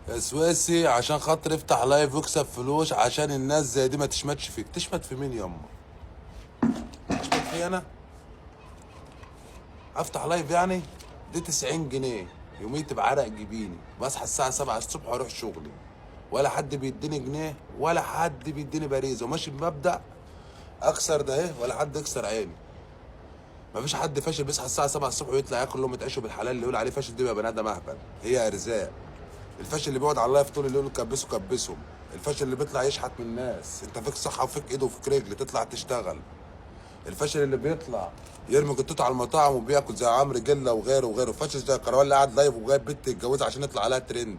يا سويسي عشان خاطر افتح لايف واكسب فلوس، عشان الناس زي دي ما تشمتش فيك. تشمت في مين ياما؟ تشمت في انا؟ افتح لايف يعني؟ دي 90 جنيه يوميتي بعرق جبيني، بصحى الساعة 7 الصبح واروح شغلي، ولا حد بيديني جنيه ولا حد بيديني باريزة، وماشي بمبدأ اكسر ده ايه ولا حد يكسر عيني. مفيش حد فاشل بيصحى الساعة 7 الصبح ويطلع ياكل لقمة عيشه بالحلال، اللي يقول عليه فاشل ده يبقى بني ادم اهبل. هي ارزاق. الفاشل اللي بيقعد على اللايف طول الليل كبسوا كبسهم. الفاشل اللي بيطلع يشحت من الناس، انت فيك صحه وفيك ايد وفيك رجل تطلع تشتغل. الفاشل اللي بيطلع يرمي جتته على المطاعم وبياكل زي عمرو جله وغيره وغيره. الفاشل زي الكروان اللي قاعد لايف وجايب بنت يتجوزها عشان يطلع عليها ترند.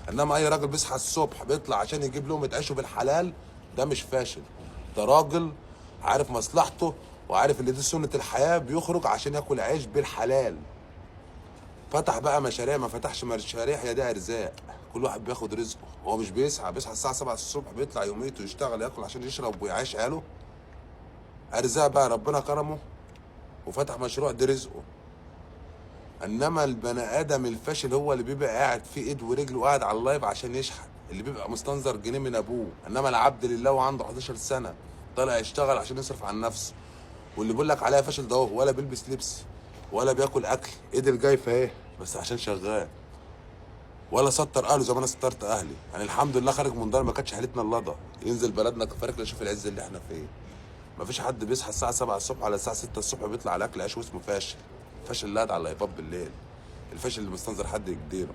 انما اي راجل بيصحى الصبح بيطلع عشان يجيب لهم عيشه بالحلال، ده مش فاشل، ده راجل عارف مصلحته وعارف ان دي سنه الحياه، بيخرج عشان ياكل عيش بالحلال. فتح بقى مشاريع ما فتحش مشاريع، هي دي ارزاق. كل واحد بياخد رزقه. هو مش بيصحى الساعه 7 الصبح بيطلع يوميته يشتغل ياكل عشان يشرب ويعيش عياله. ارزاق بقى، ربنا كرمه وفتح مشروع، دي رزقه. انما البني ادم الفاشل هو اللي بيبقى قاعد في ايد ورجل وقاعد على اللايف عشان يشحت، اللي بيبقى مستنظر جنيه من ابوه. انما العبد لله وعنده 11 سنه طالع يشتغل عشان يصرف عن نفسه. واللي بيقول لك عليها فاشل ده هو ولا بيلبس لبس ولا بياكل اكل، ايد الجايفه اهي بس عشان شغال، ولا ستر اهله زي ما انا سترت اهلي. يعني الحمد لله خارج من دار ما كانتش حالتنا اللضا، ينزل بلدنا كفارك نشوف العز اللي احنا فيه. مفيش حد بيصحى الساعه 7 الصبح على الساعه 6 الصبح بيطلع على اكل عيش واسمه فاشل. فاشل اللي قاعد على الايباد بالليل، الفاشل اللي مستنظر حد يجديره.